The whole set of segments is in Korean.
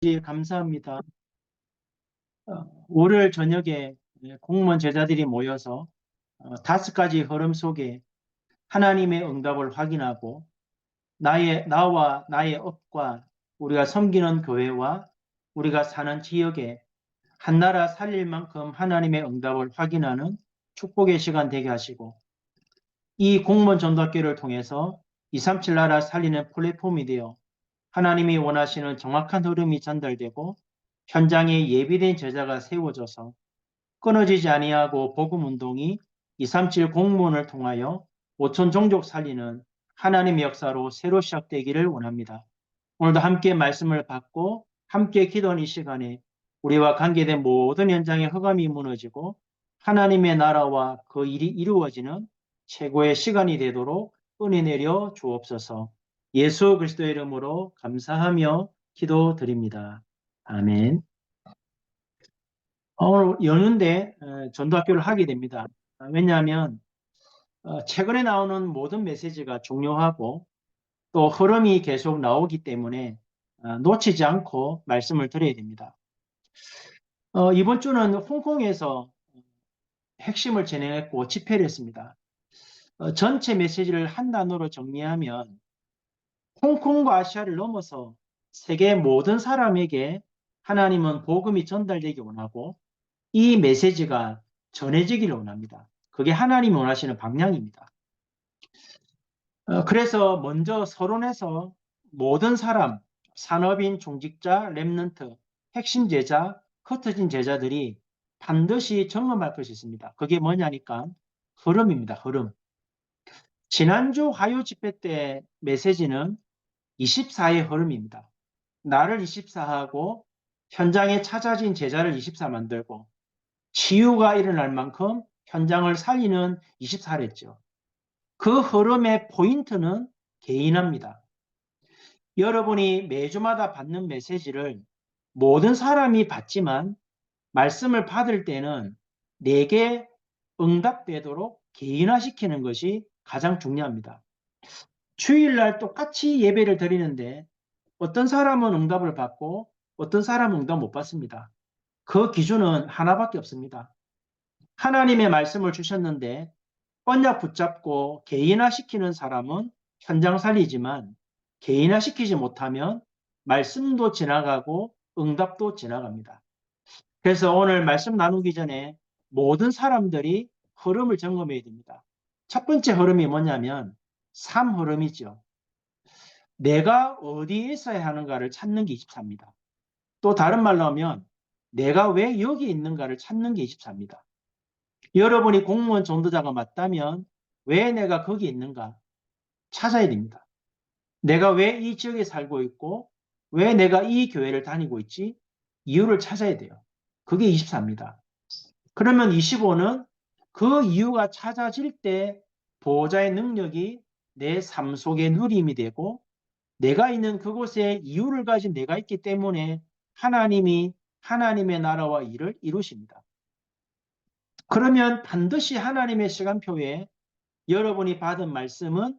예, 감사합니다. 월요일 저녁에 공무원 제자들이 모여서 5가지 흐름 속에 하나님의 응답을 확인하고 나와 나의 업과 우리가 섬기는 교회와 우리가 사는 지역에 한나라 살릴 만큼 하나님의 응답을 확인하는 축복의 시간 되게 하시고 이 공무원 전도학교를 통해서 237 나라 살리는 플랫폼이 되어 하나님이 원하시는 정확한 흐름이 전달되고 현장에 예비된 제자가 세워져서 끊어지지 아니하고 복음운동이 237 공무원을 통하여 5천 종족 살리는 하나님의 역사로 새로 시작되기를 원합니다. 오늘도 함께 말씀을 받고 함께 기도하는 이 시간에 우리와 관계된 모든 현장의 흑암이 무너지고 하나님의 나라와 그 일이 이루어지는 최고의 시간이 되도록 은혜 내려 주옵소서. 예수 그리스도의 이름으로 감사하며 기도드립니다. 아멘. 오늘 연휴인데 전도학교를 하게 됩니다. 왜냐하면 최근에 나오는 모든 메시지가 중요하고 또 흐름이 계속 나오기 때문에 놓치지 않고 말씀을 드려야 됩니다. 이번 주는 홍콩에서 핵심을 진행했고 집회를 했습니다. 전체 메시지를 한 단어로 정리하면 홍콩과 아시아를 넘어서 세계 모든 사람에게 하나님은 복음이 전달되기 원하고 이 메시지가 전해지기를 원합니다. 그게 하나님이 원하시는 방향입니다. 그래서 먼저 서론에서 모든 사람, 산업인, 중직자, 렘넌트, 핵심 제자, 흩어진 제자들이 반드시 점검할 것이 있습니다. 그게 뭐냐니까 흐름입니다. 흐름. 지난주 화요 집회 때 메시지는 24의 흐름입니다. 나를 24하고 현장에 찾아진 제자를 24 만들고 치유가 일어날 만큼 현장을 살리는 24랬죠. 그 흐름의 포인트는 개인합니다. 여러분이 매주마다 받는 메시지를 모든 사람이 받지만 말씀을 받을 때는 내게 응답되도록 개인화시키는 것이 가장 중요합니다. 주일날 똑같이 예배를 드리는데 어떤 사람은 응답을 받고 어떤 사람은 응답 못 받습니다. 그 기준은 하나밖에 없습니다. 하나님의 말씀을 주셨는데 언약 붙잡고 개인화시키는 사람은 현장 살리지만 개인화시키지 못하면 말씀도 지나가고 응답도 지나갑니다. 그래서 오늘 말씀 나누기 전에 모든 사람들이 흐름을 점검해야 됩니다. 첫 번째 흐름이 뭐냐면 삶 흐름이죠. 내가 어디에 있어야 하는가를 찾는 게 24입니다. 또 다른 말로 하면 내가 왜 여기 있는가를 찾는 게 24입니다. 여러분이 공무원 전도자가 맞다면 왜 내가 거기 있는가 찾아야 됩니다. 내가 왜 이 지역에 살고 있고 왜 내가 이 교회를 다니고 있지? 이유를 찾아야 돼요. 그게 24입니다. 그러면 25는 그 이유가 찾아질 때 보호자의 능력이 내 삶 속에 누림이 되고 내가 있는 그곳에 이유를 가진 내가 있기 때문에 하나님이 하나님의 나라와 일을 이루십니다. 그러면 반드시 하나님의 시간표에 여러분이 받은 말씀은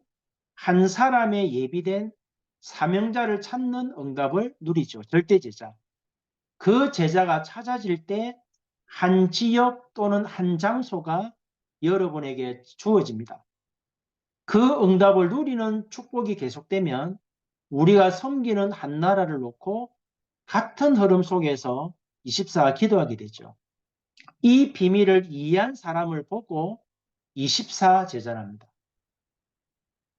한 사람의 예비된 사명자를 찾는 응답을 누리죠. 절대제자. 그 제자가 찾아질 때 한 지역 또는 한 장소가 여러분에게 주어집니다. 그 응답을 누리는 축복이 계속되면 우리가 섬기는 한 나라를 놓고 같은 흐름 속에서 24 기도하게 되죠. 이 비밀을 이해한 사람을 보고 24 제자랍니다.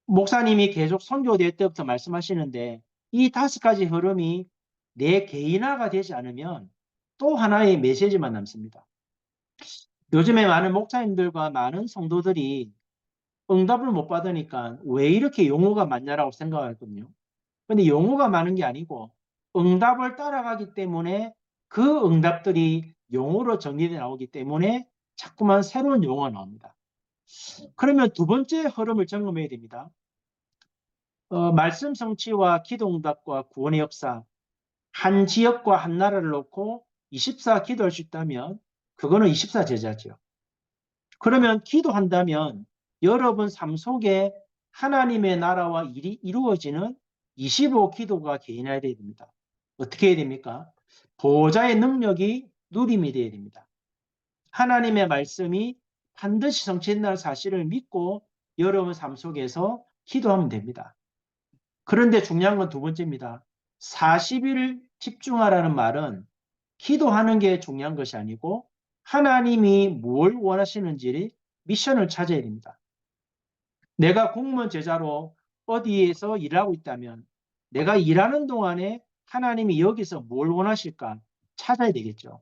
목사님이 계속 선교될 때부터 말씀하시는데 이 5가지 흐름이 내 개인화가 되지 않으면 또 하나의 메시지만 남습니다. 요즘에 많은 목사님들과 많은 성도들이 응답을 못 받으니까 왜 이렇게 용어가 많냐라고 생각하거든요. 근데 용어가 많은 게 아니고 응답을 따라가기 때문에 그 응답들이 용어로 정리되어 나오기 때문에 자꾸만 새로운 용어가 나옵니다. 그러면 두 번째 흐름을 점검해야 됩니다. 말씀 성취와 기도 응답과 구원의 역사, 한 지역과 한 나라를 놓고 24 기도할 수 있다면 그거는 24 제자죠. 그러면 기도한다면 여러분 삶 속에 하나님의 나라와 일이 이루어지는 25 기도가 개인화되어야 됩니다. 어떻게 해야 됩니까? 보호자의 능력이 누림이 되어야 됩니다. 하나님의 말씀이 반드시 성취된다는 사실을 믿고 여러분 삶 속에서 기도하면 됩니다. 그런데 중요한 건 두 번째입니다. 40일 집중하라는 말은 기도하는 게 중요한 것이 아니고 하나님이 뭘 원하시는지 미션을 찾아야 됩니다. 내가 공무원 제자로 어디에서 일하고 있다면 내가 일하는 동안에 하나님이 여기서 뭘 원하실까 찾아야 되겠죠.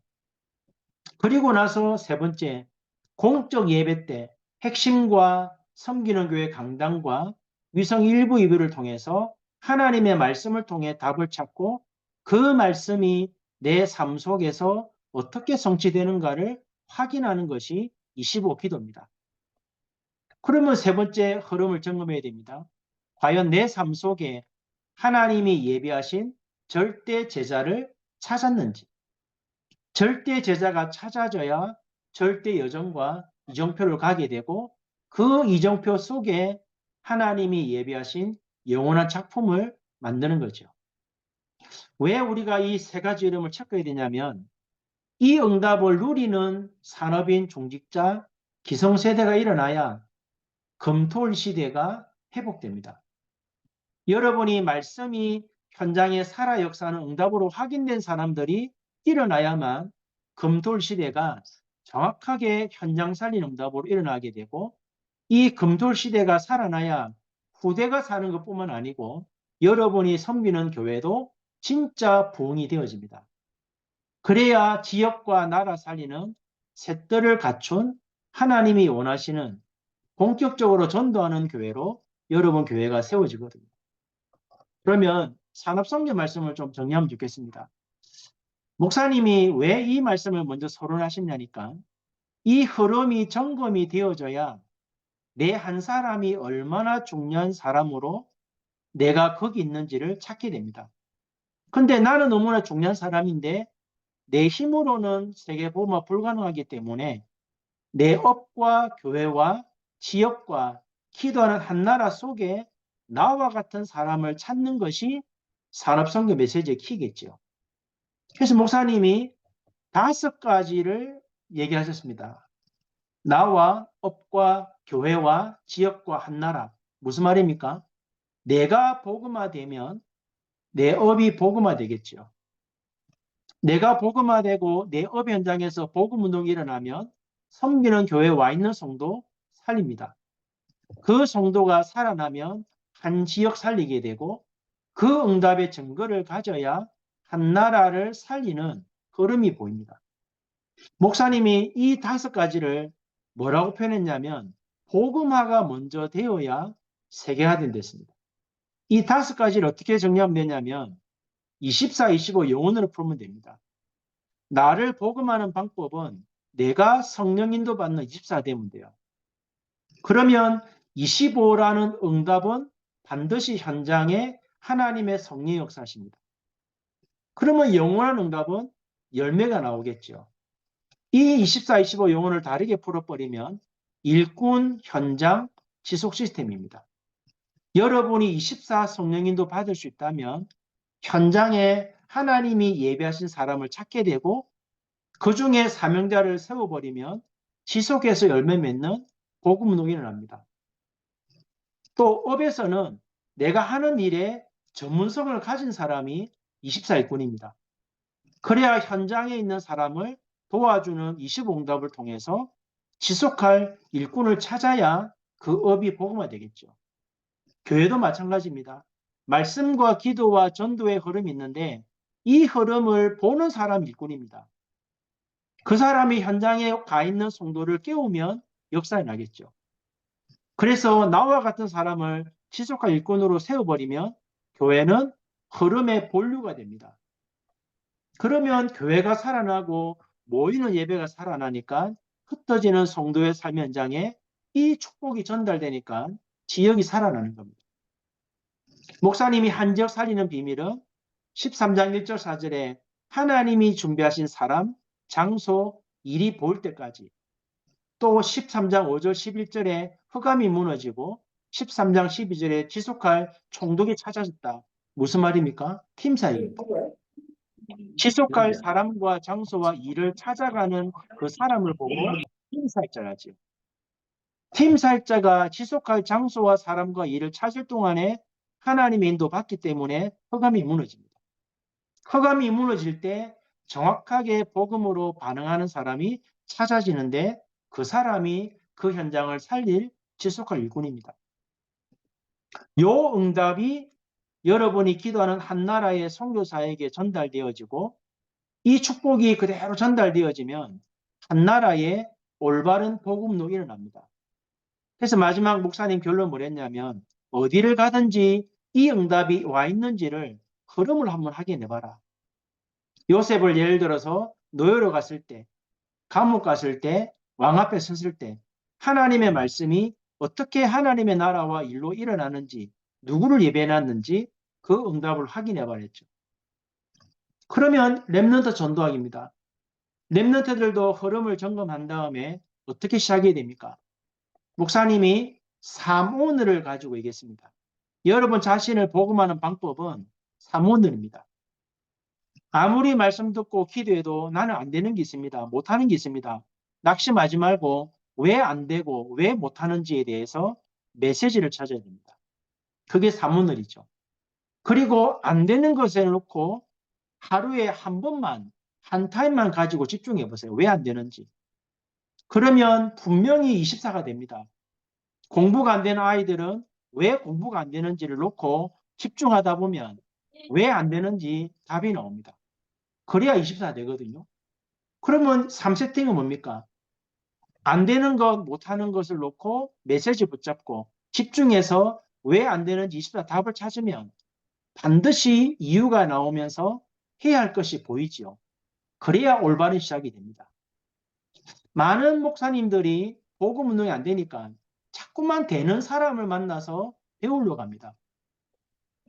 그리고 나서 세 번째, 공적 예배 때 핵심과 섬기는 교회 강단과 위성 일부 예배를 통해서 하나님의 말씀을 통해 답을 찾고 그 말씀이 내 삶 속에서 어떻게 성취되는가를 확인하는 것이 25 기도입니다. 그러면 세 번째 흐름을 점검해야 됩니다. 과연 내 삶 속에 하나님이 예비하신 절대 제자를 찾았는지, 절대 제자가 찾아져야 절대 여정과 이정표를 가게 되고 그 이정표 속에 하나님이 예비하신 영원한 작품을 만드는 거죠. 왜 우리가 이 세 가지 이름을 찾게 되냐면 이 응답을 누리는 산업인, 종직자, 기성세대가 일어나야 검토울 시대가 회복됩니다. 여러분이 말씀이 현장에 살아 역사하는 응답으로 확인된 사람들이 일어나야만 검토울 시대가 정확하게 현장 살린 응답으로 일어나게 되고 이 검토울 시대가 살아나야 후대가 사는 것뿐만 아니고 여러분이 섬기는 교회도 진짜 부흥이 되어집니다. 그래야 지역과 나라 살리는 셋들을 갖춘 하나님이 원하시는 본격적으로 전도하는 교회로 여러분 교회가 세워지거든요. 그러면 산업성경 말씀을 좀 정리하면 좋겠습니다. 목사님이 왜 이 말씀을 먼저 서론하셨냐니까 이 흐름이 점검이 되어져야 내 한 사람이 얼마나 중요한 사람으로 내가 거기 있는지를 찾게 됩니다. 근데 나는 너무나 중요한 사람인데 내 힘으로는 세계보험화 불가능하기 때문에 내 업과 교회와 지역과 기도하는 한 나라 속에 나와 같은 사람을 찾는 것이 산업선교 메시지의 키겠죠. 그래서 목사님이 5가지를 얘기하셨습니다. 나와 업과 교회와 지역과 한 나라. 무슨 말입니까? 내가 복음화되면 내 업이 복음화되겠죠. 내가 복음화되고 내 업 현장에서 복음운동이 일어나면 섬기는 교회에 와 있는 성도 살립니다. 그 성도가 살아나면 한 지역 살리게 되고 그 응답의 증거를 가져야 한 나라를 살리는 흐름이 보입니다. 목사님이 이 5가지를 뭐라고 표현했냐면 복음화가 먼저 되어야 세계화된댔습니다. 이 5가지를 어떻게 정리하면 되냐면 24, 25 영혼으로 풀면 됩니다. 나를 복음하는 방법은 내가 성령 인도받는 24 되면 돼요. 그러면 25라는 응답은 반드시 현장에 하나님의 성령 역사십니다. 그러면 영원한 응답은 열매가 나오겠죠. 이 24, 25 영혼을 다르게 풀어버리면 일꾼, 현장, 지속 시스템입니다. 여러분이 24 성령인도 받을 수 있다면 현장에 하나님이 예배하신 사람을 찾게 되고 그 중에 사명자를 세워버리면 지속해서 열매 맺는 복음 운동이 일어납니다. 또 업에서는 내가 하는 일에 전문성을 가진 사람이 24일꾼입니다. 그래야 현장에 있는 사람을 도와주는 25응답을 통해서 지속할 일꾼을 찾아야 그 업이 복음화되겠죠. 교회도 마찬가지입니다. 말씀과 기도와 전도의 흐름이 있는데 이 흐름을 보는 사람 일꾼입니다. 그 사람이 현장에 가 있는 성도를 깨우면 역사에 나겠죠. 그래서 나와 같은 사람을 지속할 일꾼으로 세워버리면 교회는 흐름의 본류가 됩니다. 그러면 교회가 살아나고 모이는 예배가 살아나니까 흩어지는 성도의 삶 현장에 이 축복이 전달되니까 지역이 살아나는 겁니다. 목사님이 한 지역 살리는 비밀은 13장 1절 4절에 하나님이 준비하신 사람, 장소, 일이 보일 때까지 또 13장 5절 11절에 흑암이 무너지고 13장 12절에 지속할 총독이 찾아졌다. 무슨 말입니까? 팀 사역입니다. 지속할 사람과 장소와 일을 찾아가는 그 사람을 보고 팀살자라지요. 팀살자가 지속할 장소와 사람과 일을 찾을 동안에 하나님의 인도 받기 때문에 허감이 무너집니다. 허감이 무너질 때 정확하게 복음으로 반응하는 사람이 찾아지는데 그 사람이 그 현장을 살릴 지속할 일꾼입니다. 요 응답이 여러분이 기도하는 한 나라의 선교사에게 전달되어지고 이 축복이 그대로 전달되어지면 한 나라에 올바른 복음로 일어납니다. 그래서 마지막 목사님 결론 뭐랬냐면 어디를 가든지 이 응답이 와 있는지를 흐름을 한번 확인해봐라. 요셉을 예를 들어서 노예로 갔을 때, 감옥 갔을 때, 왕 앞에 섰을 때 하나님의 말씀이 어떻게 하나님의 나라와 일로 일어나는지 누구를 예배해놨는지 그 응답을 확인해봐랬죠. 그러면 렘넌트 전도학입니다. 렘넌트들도 흐름을 점검한 다음에 어떻게 시작해야 됩니까? 목사님이 3오늘을 가지고 얘기했습니다. 여러분 자신을 복음하는 방법은 3오늘입니다. 아무리 말씀 듣고 기도해도 나는 안 되는 게 있습니다. 못하는 게 있습니다. 낙심하지 말고 왜 안 되고 왜 못하는지에 대해서 메시지를 찾아야 됩니다. 그게 3오늘이죠. 그리고 안 되는 것에 놓고 하루에 한 번만 한 타임만 가지고 집중해 보세요. 왜 안 되는지. 그러면 분명히 24가 됩니다. 공부가 안 되는 아이들은 왜 공부가 안 되는지를 놓고 집중하다 보면 왜 안 되는지 답이 나옵니다. 그래야 24 되거든요. 그러면 3세팅은 뭡니까? 안 되는 것, 못하는 것을 놓고 메시지 붙잡고 집중해서 왜 안 되는지 24 답을 찾으면 반드시 이유가 나오면서 해야 할 것이 보이지요. 그래야 올바른 시작이 됩니다. 많은 목사님들이 복음 운동이 안 되니까 자꾸만 되는 사람을 만나서 배우려고 합니다.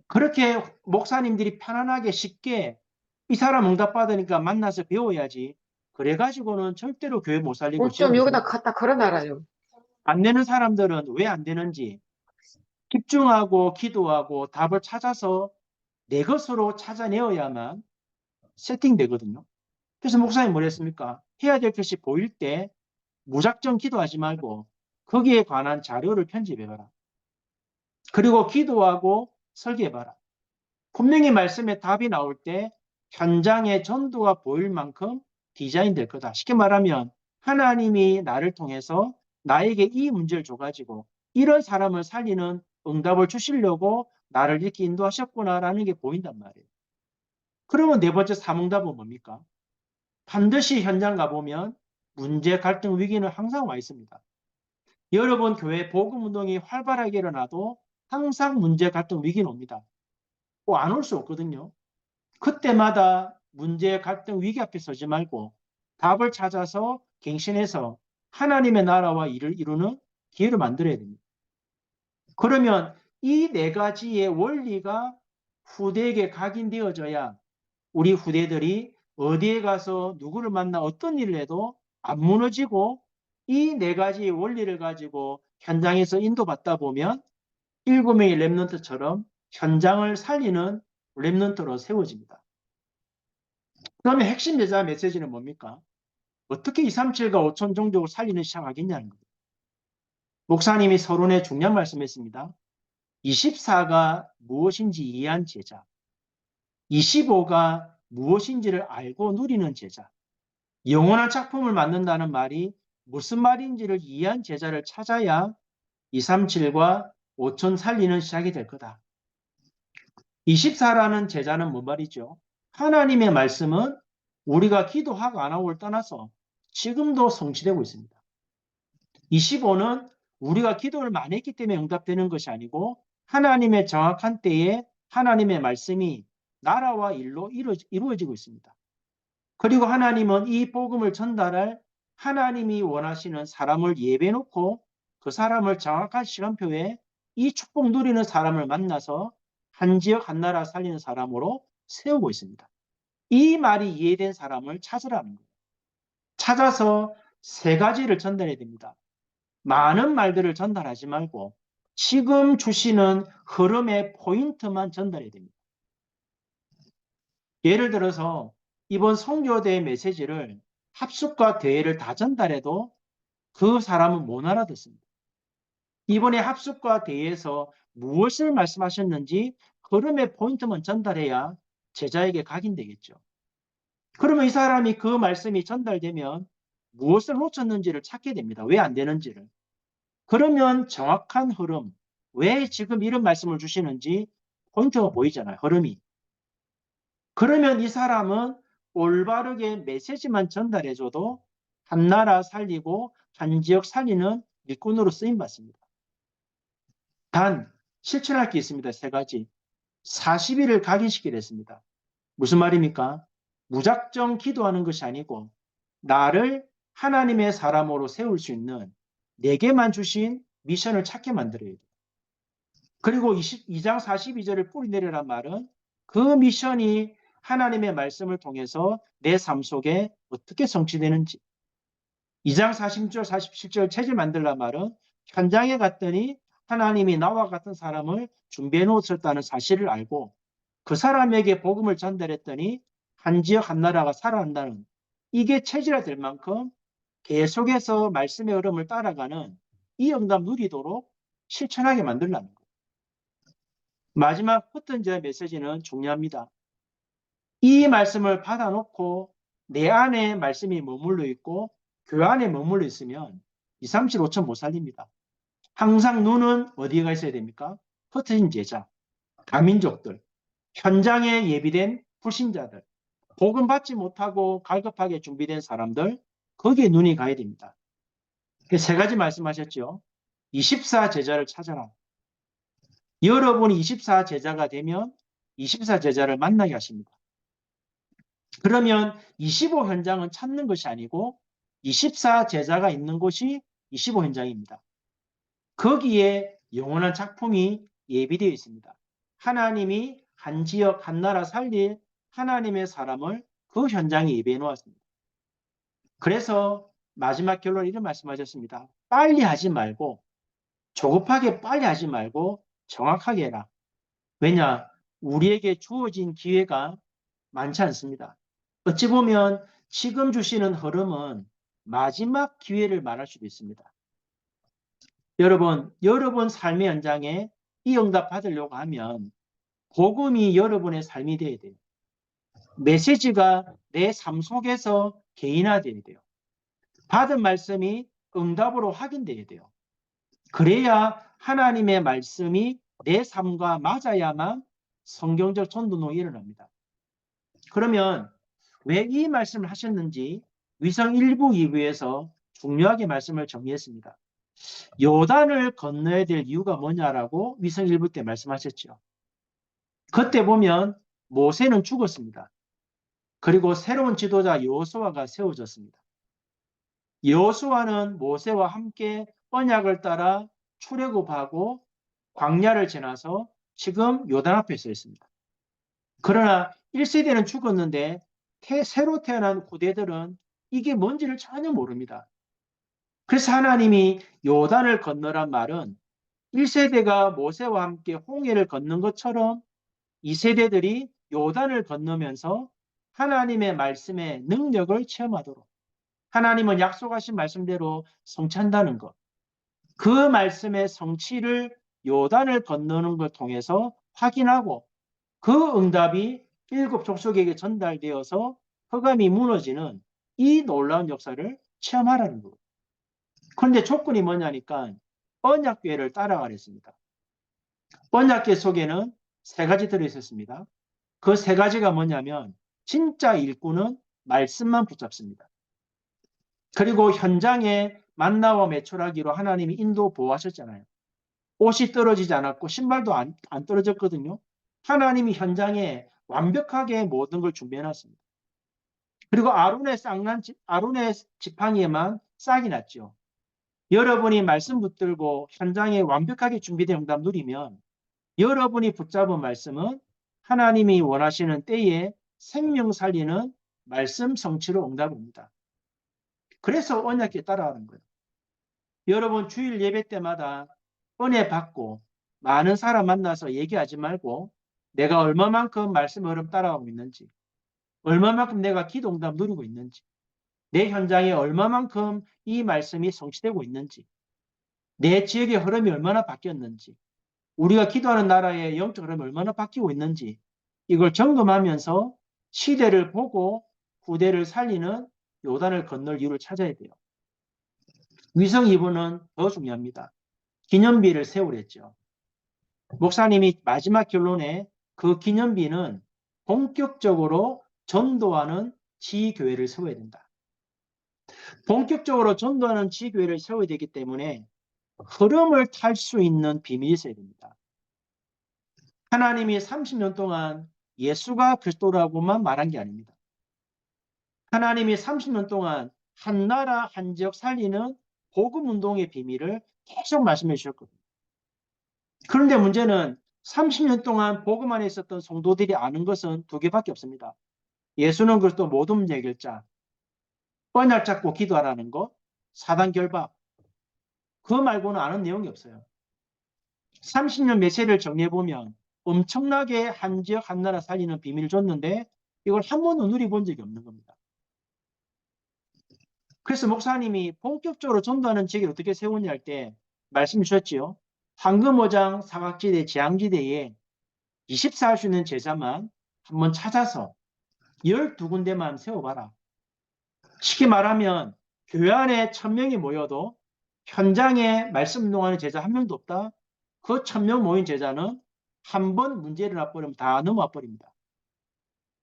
그렇게 목사님들이 편안하게 쉽게 이 사람 응답받으니까 만나서 배워야지. 그래가지고는 절대로 교회 못 살리고 좀 여기다 갖다 걸어놔라요. 안 되는 사람들은 왜 안 되는지 집중하고 기도하고 답을 찾아서 내 것으로 찾아내어야만 세팅되거든요. 그래서 목사님 뭐랬습니까? 해야 될 것이 보일 때 무작정 기도하지 말고 거기에 관한 자료를 편집해봐라. 그리고 기도하고 설계해봐라. 분명히 말씀에 답이 나올 때 현장의 전도가 보일 만큼 디자인될 거다. 쉽게 말하면 하나님이 나를 통해서 나에게 이 문제를 줘가지고 이런 사람을 살리는 응답을 주시려고 나를 이렇게 인도하셨구나라는 게 보인단 말이에요. 그러면 네 번째 사응답은 뭡니까? 반드시 현장 가보면 문제, 갈등, 위기는 항상 와 있습니다. 여러분 교회 복음운동이 활발하게 일어나도 항상 문제, 갈등, 위기는 옵니다. 안 올 수 없거든요. 그때마다 문제, 갈등, 위기 앞에 서지 말고 답을 찾아서 갱신해서 하나님의 나라와 일을 이루는 기회를 만들어야 됩니다. 그러면 이 네 가지의 원리가 후대에게 각인되어져야 우리 후대들이 어디에 가서 누구를 만나 어떤 일을 해도 안 무너지고 이 네 가지의 원리를 가지고 현장에서 인도받다 보면 7명의 렘넌트처럼 현장을 살리는 렘넌트로 세워집니다. 그러면 핵심 제자 메시지는 뭡니까? 어떻게 237과 5천 종족을 살리는 시작하겠냐는 거예요. 목사님이 서론에 중요한 말씀했습니다. 24가 무엇인지 이해한 제자, 25가 무엇인지를 알고 누리는 제자, 영원한 작품을 만든다는 말이 무슨 말인지를 이해한 제자를 찾아야 237과 5천 살리는 시작이 될 거다. 24라는 제자는 뭔 말이죠? 하나님의 말씀은 우리가 기도하고 안 하고를 떠나서 지금도 성취되고 있습니다. 25는 우리가 기도를 많이 했기 때문에 응답되는 것이 아니고 하나님의 정확한 때에 하나님의 말씀이 나라와 일로 이루어지고 있습니다. 그리고 하나님은 이 복음을 전달할 하나님이 원하시는 사람을 예배해놓고 그 사람을 정확한 시간표에 이 축복 누리는 사람을 만나서 한 지역 한 나라 살리는 사람으로 세우고 있습니다. 이 말이 이해된 사람을 찾으라는 거예요. 찾아서 세 가지를 전달해야 됩니다. 많은 말들을 전달하지 말고 지금 주시는 흐름의 포인트만 전달해야 됩니다. 예를 들어서 이번 선교대의 메시지를 합숙과 대회를 다 전달해도 그 사람은 못 알아듣습니다. 이번에 합숙과 대회에서 무엇을 말씀하셨는지 흐름의 포인트만 전달해야 제자에게 각인되겠죠. 그러면 이 사람이 그 말씀이 전달되면 무엇을 놓쳤는지를 찾게 됩니다. 왜 안 되는지를. 그러면 정확한 흐름, 왜 지금 이런 말씀을 주시는지 포인트가 보이잖아요. 흐름이. 그러면 이 사람은 올바르게 메시지만 전달해줘도 한 나라 살리고 한 지역 살리는 일꾼으로 쓰임받습니다. 단 실천할 게 있습니다. 세 가지. 40일을 각인시키려 했습니다. 무슨 말입니까? 무작정 기도하는 것이 아니고 나를 하나님의 사람으로 세울 수 있는 내게만 주신 미션을 찾게 만들어야 돼요. 그리고 22장 42절을 뿌리내리란 말은 그 미션이 하나님의 말씀을 통해서 내 삶 속에 어떻게 성취되는지, 2장 40절 47절 체질 만들란 말은 현장에 갔더니 하나님이 나와 같은 사람을 준비해 놓으셨다는 사실을 알고 그 사람에게 복음을 전달했더니 한 지역 한 나라가 살아난다는, 이게 체질화될 만큼 계속해서 말씀의 흐름을 따라가는 이 응답 누리도록 실천하게 만들라는 거예요. 마지막 포텐지의 메시지는 중요합니다. 이 말씀을 받아놓고 내 안에 말씀이 머물러 있고 교회 안에 머물러 있으면 2, 3, 7, 5천 못 살립니다. 항상 눈은 어디에 가 있어야 됩니까? 흩어진 제자, 다민족들, 현장에 예비된 불신자들, 복음 받지 못하고 갈급하게 준비된 사람들, 거기에 눈이 가야 됩니다. 세 가지 말씀하셨죠. 24 제자를 찾아라. 여러분이 24 제자가 되면 24 제자를 만나게 하십니다. 그러면 25 현장은 찾는 것이 아니고 24 제자가 있는 곳이 25 현장입니다. 거기에 영원한 작품이 예비되어 있습니다. 하나님이 한 지역, 한 나라 살릴 하나님의 사람을 그 현장에 예비해 놓았습니다. 그래서 마지막 결론 이런 말씀하셨습니다. 빨리 하지 말고, 조급하게 빨리 하지 말고 정확하게 해라. 왜냐? 우리에게 주어진 기회가 많지 않습니다. 어찌 보면 지금 주시는 흐름은 마지막 기회를 말할 수도 있습니다. 여러분 삶의 현장에 이 응답 받으려고 하면 복음이 여러분의 삶이 되어야 돼요. 메시지가 내 삶 속에서 개인화되어야 돼요. 받은 말씀이 응답으로 확인되어야 돼요. 그래야 하나님의 말씀이 내 삶과 맞아야만 성경적 전도노가 일어납니다. 그러면 왜 이 말씀을 하셨는지 위성 1부 2부에서 중요하게 말씀을 정리했습니다. 요단을 건너야 될 이유가 뭐냐라고 위성 1부 때 말씀하셨죠. 그때 보면 모세는 죽었습니다. 그리고 새로운 지도자 여호수아가 세워졌습니다. 여호수아는 모세와 함께 언약을 따라 출애굽하고 광야를 지나서 지금 요단 앞에 서 있습니다. 그러나 1세대는 죽었는데 새로 태어난 후대들은 이게 뭔지를 전혀 모릅니다. 그래서 하나님이 요단을 건너란 말은 1세대가 모세와 함께 홍해를 건넌 것처럼 2세대들이 요단을 건너면서 하나님의 말씀의 능력을 체험하도록, 하나님은 약속하신 말씀대로 성취한다는 것, 그 말씀의 성취를 요단을 건너는 걸 통해서 확인하고 그 응답이 7 족속에게 전달되어서 흑암이 무너지는 이 놀라운 역사를 체험하라는 거예요. 그런데 조건이 뭐냐니까 언약궤를 따라가랬습니다. 언약궤 속에는 3가지 들어있었습니다. 그 3가지가 뭐냐면 진짜 일꾼은 말씀만 붙잡습니다. 그리고 현장에 만나와 매출하기로 하나님이 인도 보호하셨잖아요. 옷이 떨어지지 않았고 신발도 안 떨어졌거든요. 하나님이 현장에 완벽하게 모든 걸 준비해놨습니다. 그리고 아론의 지팡이에만 싹이 났죠. 여러분이 말씀 붙들고 현장에 완벽하게 준비된 응답 누리면 여러분이 붙잡은 말씀은 하나님이 원하시는 때에 생명 살리는 말씀 성취로 응답입니다. 그래서 언약궤 따라가는 거예요. 여러분 주일 예배 때마다 은혜 받고 많은 사람 만나서 얘기하지 말고 내가 얼마만큼 말씀 흐름 따라가고 있는지, 얼마만큼 내가 기도 응답 누리고 있는지, 내 현장에 얼마만큼 이 말씀이 성취되고 있는지, 내 지역의 흐름이 얼마나 바뀌었는지, 우리가 기도하는 나라의 영적 흐름이 얼마나 바뀌고 있는지 이걸 점검하면서 시대를 보고 후대를 살리는 요단을 건널 이유를 찾아야 돼요. 위성 2번은 더 중요합니다. 기념비를 세우랬죠. 목사님이 마지막 결론에 그 기념비는 본격적으로 전도하는 지교회를 세워야 된다. 본격적으로 전도하는 지교회를 세워야 되기 때문에 흐름을 탈 수 있는 비밀이 있어야 됩니다. 하나님이 30년 동안 예수가 그리스도라고만 말한 게 아닙니다. 하나님이 30년 동안 한 나라 한 지역 살리는 복음 운동의 비밀을 계속 말씀해 주셨거든요. 그런데 문제는 30년 동안 복음 안에 있었던 성도들이 아는 것은 두 개밖에 없습니다. 예수는 그리스도 모든 문제 해결자, 언약 잡고 기도하라는 것, 사단 결박. 그거 말고는 아는 내용이 없어요. 30년 메시지를 정리해보면 엄청나게 한 지역 한 나라 살리는 비밀을 줬는데 이걸 한 번도 누려본 적이 없는 겁니다. 그래서 목사님이 본격적으로 전도하는 지역을 어떻게 세우냐 할 때 말씀 주셨지요. 황금오장 사각지대 지향지대에 24 할 수 있는 제자만 한번 찾아서 12군데만 세워봐라. 쉽게 말하면 교회 안에 1000명이 모여도 현장에 말씀 운동하는 제자 한 명도 없다. 그 1000명 모인 제자는 한 번 문제 일어나 버리면 다 넘어와 버립니다.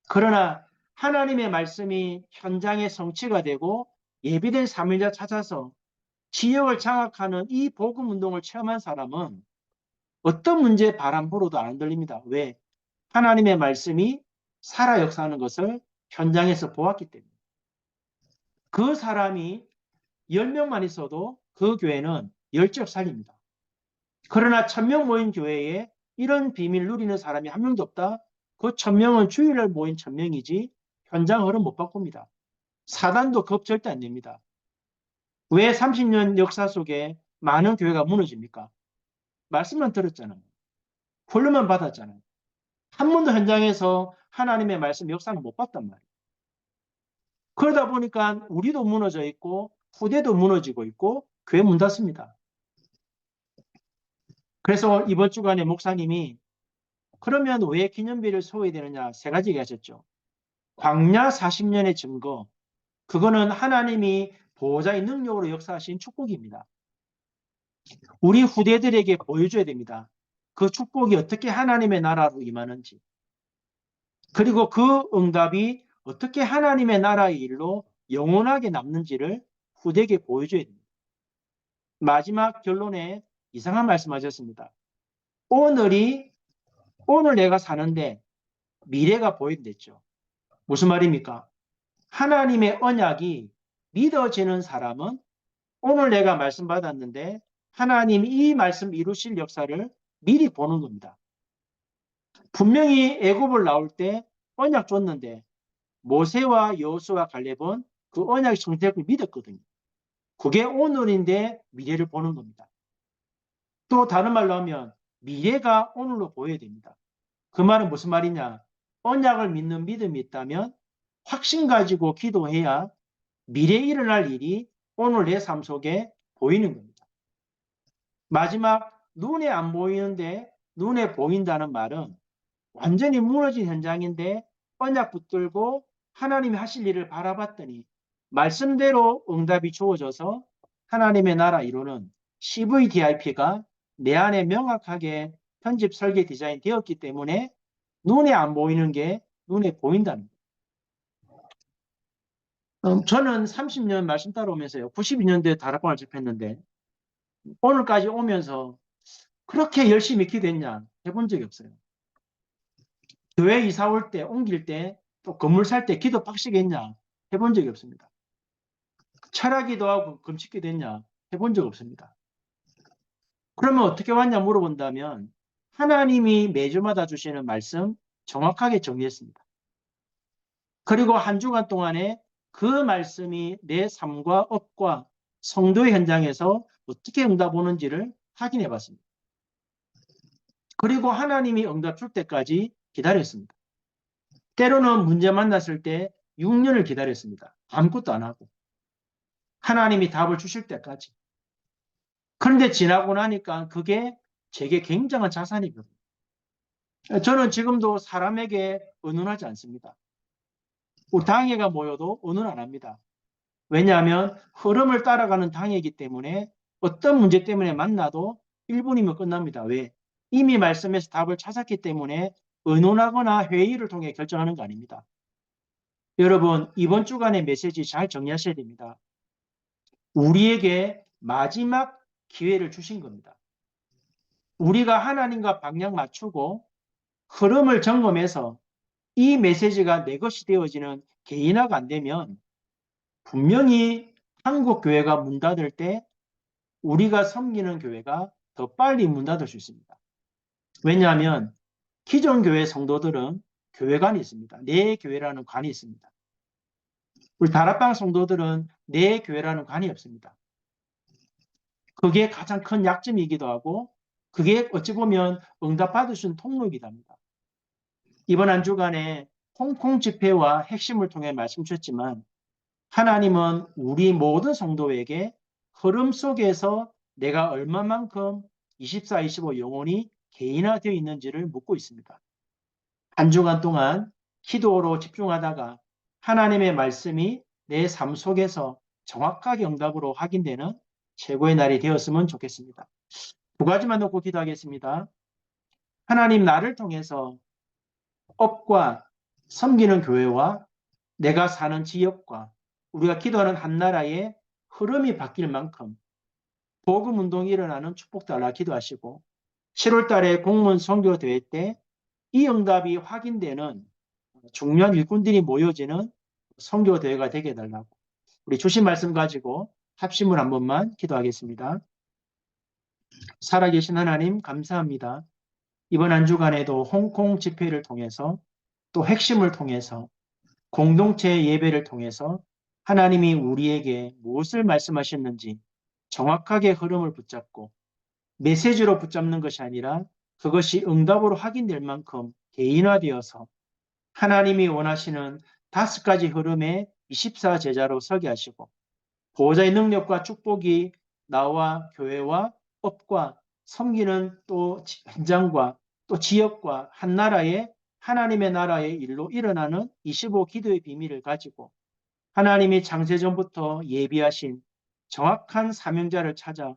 그러나 하나님의 말씀이 현장에 성취가 되고 예비된 사명자 찾아서 지역을 장악하는 이 복음 운동을 체험한 사람은 어떤 문제 바람 불어도 안 들립니다. 왜? 하나님의 말씀이 살아 역사하는 것을 현장에서 보았기 때문에. 그 사람이 10명만 있어도 그 교회는 열지역 살립니다. 그러나 1000명 모인 교회에 이런 비밀 누리는 사람이 한 명도 없다. 그 1000명은 주일날 모인 1000명이지 현장 흐름 못 바꿉니다. 사단도 겁 절대 안 냅니다. 왜 30년 역사 속에 많은 교회가 무너집니까? 말씀만 들었잖아요. 훈련만 받았잖아요. 한 번도 현장에서 하나님의 말씀 역사는 못 봤단 말이에요. 그러다 보니까 우리도 무너져 있고 후대도 무너지고 있고 교회 문 닫습니다. 그래서 이번 주간에 목사님이 그러면 왜 기념비를 세워야 되느냐 세 가지 얘기하셨죠. 광야 40년의 증거, 그거는 하나님이 보호자의 능력으로 역사하신 축복입니다. 우리 후대들에게 보여줘야 됩니다. 그 축복이 어떻게 하나님의 나라로 임하는지, 그리고 그 응답이 어떻게 하나님의 나라의 일로 영원하게 남는지를 후대에게 보여줘야 됩니다. 마지막 결론에 이상한 말씀하셨습니다. 오늘 내가 사는데 미래가 보인댔죠. 무슨 말입니까? 하나님의 언약이 믿어지는 사람은 오늘 내가 말씀 받았는데 하나님 이 말씀 이루실 역사를 미리 보는 겁니다. 분명히 애굽을 나올 때 언약 줬는데 모세와 여호수아 갈렙은 그 언약의 성취를 믿었거든요. 그게 오늘인데 미래를 보는 겁니다. 또 다른 말로 하면 미래가 오늘로 보여야 됩니다. 그 말은 무슨 말이냐? 언약을 믿는 믿음이 있다면 확신 가지고 기도해야 미래에 일어날 일이 오늘 내 삶 속에 보이는 겁니다. 마지막 눈에 안 보이는데 눈에 보인다는 말은 완전히 무너진 현장인데 언약 붙들고 하나님이 하실 일을 바라봤더니 말씀대로 응답이 주어져서 하나님의 나라 이루는 CVDIP가 내 안에 명확하게 편집 설계 디자인 되었기 때문에 눈에 안 보이는 게 눈에 보인다는 거예요. 저는 30년 말씀 따라오면서요. 92년도에 다락방을 접했는데 오늘까지 오면서 그렇게 열심히 기도했냐 해본 적이 없어요. 교회 이사 올 때, 옮길 때, 또 건물 살 때 기도 빡시게 했냐 해본 적이 없습니다. 철학기도 하고 금식기도 했냐 해본 적 없습니다. 그러면 어떻게 왔냐 물어본다면 하나님이 매주마다 주시는 말씀 정확하게 정리했습니다. 그리고 한 주간 동안에 그 말씀이 내 삶과 업과 성도의 현장에서 어떻게 응답 오는지를 확인해 봤습니다. 그리고 하나님이 응답 줄 때까지 기다렸습니다. 때로는 문제 만났을 때 6년을 기다렸습니다. 아무것도 안 하고. 하나님이 답을 주실 때까지. 그런데 지나고 나니까 그게 제게 굉장한 자산이거든요. 저는 지금도 사람에게 의논하지 않습니다. 우리 당회가 모여도 의논 안 합니다. 왜냐하면 흐름을 따라가는 당회이기 때문에 어떤 문제 때문에 만나도 1분이면 끝납니다. 왜? 이미 말씀에서 답을 찾았기 때문에 의논하거나 회의를 통해 결정하는 거 아닙니다. 여러분, 이번 주간의 메시지 잘 정리하셔야 됩니다. 우리에게 마지막 기회를 주신 겁니다. 우리가 하나님과 방향 맞추고 흐름을 점검해서 이 메시지가 내 것이 되어지는 개인화가 안 되면 분명히 한국 교회가 문 닫을 때 우리가 섬기는 교회가 더 빨리 문 닫을 수 있습니다. 왜냐하면 기존 교회 성도들은 교회관이 있습니다. 내 교회라는 관이 있습니다. 우리 다락방 성도들은 내 교회라는 관이 없습니다. 그게 가장 큰 약점이기도 하고 그게 어찌 보면 응답받을 수 있는 통로이기도 합니다. 이번 한 주간에 홍콩 집회와 핵심을 통해 말씀 주셨지만 하나님은 우리 모든 성도에게 흐름 속에서 내가 얼마만큼 24, 25 영혼이 개인화되어 있는지를 묻고 있습니다. 한 주간 동안 기도로 집중하다가 하나님의 말씀이 내 삶 속에서 정확하게 응답으로 확인되는 최고의 날이 되었으면 좋겠습니다. 두 가지만 놓고 기도하겠습니다. 하나님, 나를 통해서 업과 섬기는 교회와 내가 사는 지역과 우리가 기도하는 한 나라의 흐름이 바뀔 만큼 복음 운동이 일어나는 축복 달라 기도하시고 7월 달에 공무원 선교 대회 때 이 응답이 확인되는 중요한 일꾼들이 모여지는 선교 대회가 되게 해달라고 우리 주신 말씀 가지고 합심을 한 번만 기도하겠습니다. 살아계신 하나님 감사합니다. 이번 한 주간에도 홍콩 집회를 통해서 또 핵심을 통해서 공동체 예배를 통해서 하나님이 우리에게 무엇을 말씀하셨는지 정확하게 흐름을 붙잡고 메시지로 붙잡는 것이 아니라 그것이 응답으로 확인될 만큼 개인화되어서 하나님이 원하시는 5가지 흐름의 24 제자로 서게 하시고 보호자의 능력과 축복이 나와 교회와 업과 섬기는 또 현장과 또 지역과 한 나라의 하나님의 나라의 일로 일어나는 25 기도의 비밀을 가지고 하나님이 창세전부터 예비하신 정확한 사명자를 찾아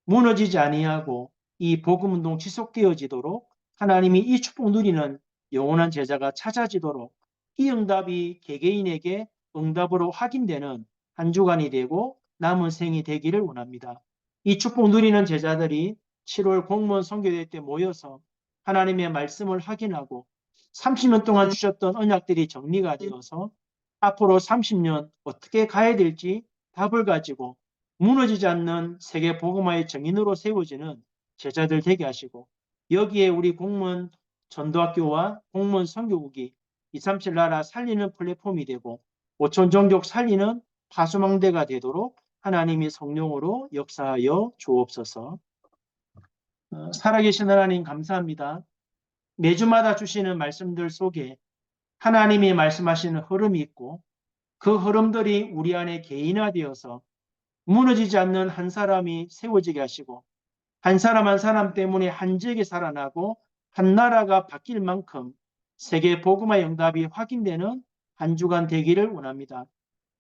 무너지지 아니하고 이 복음운동 지속되어지도록 하나님이 이 축복 누리는 영원한 제자가 찾아지도록 이 응답이 개개인에게 응답으로 확인되는 한 주간이 되고 남은 생이 되기를 원합니다. 이 축복 누리는 제자들이 7월 공무원 선교대 때 모여서 하나님의 말씀을 확인하고 30년 동안 주셨던 언약들이 정리가 되어서 앞으로 30년 어떻게 가야 될지 답을 가지고 무너지지 않는 세계 복음화의 정인으로 세워지는 제자들 되게 하시고 여기에 우리 공무원 전도학교와 공무원 선교국이 237 나라 살리는 플랫폼이 되고 5천 종족 살리는 파수망대가 되도록 하나님이 성령으로 역사하여 주옵소서. 살아계신 하나님 감사합니다. 매주마다 주시는 말씀들 속에 하나님이 말씀하시는 흐름이 있고 그 흐름들이 우리 안에 개인화되어서 무너지지 않는 한 사람이 세워지게 하시고 한 사람 한 사람 때문에 한 지역이 살아나고 한 나라가 바뀔 만큼 세계 복음화 응답이 확인되는 한 주간 되기를 원합니다.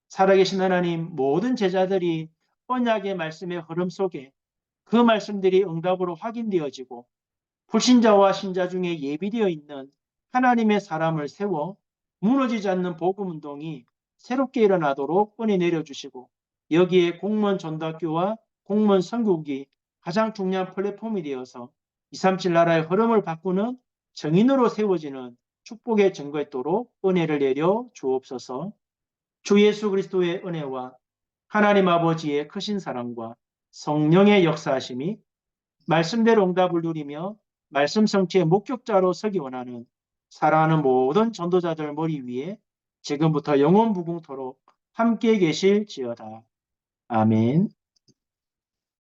살아계신 하나님, 모든 제자들이 언약의 말씀의 흐름 속에 그 말씀들이 응답으로 확인되어지고 불신자와 신자 중에 예비되어 있는 하나님의 사람을 세워 무너지지 않는 복음 운동이 새롭게 일어나도록 은혜 내려주시고 여기에 공무원 전도학교와 공무원 선교국이 가장 중요한 플랫폼이 되어서 237 나라의 흐름을 바꾸는 정인으로 세워지는 축복의 증거있도록 은혜를 내려 주옵소서. 주 예수 그리스도의 은혜와 하나님 아버지의 크신 사랑과 성령의 역사하심이 말씀대로 응답을 누리며 말씀 성취의 목격자로 서기 원하는 사랑하는 모든 전도자들 머리 위에 지금부터 영원 무궁토록 함께 계실지어다. 아멘.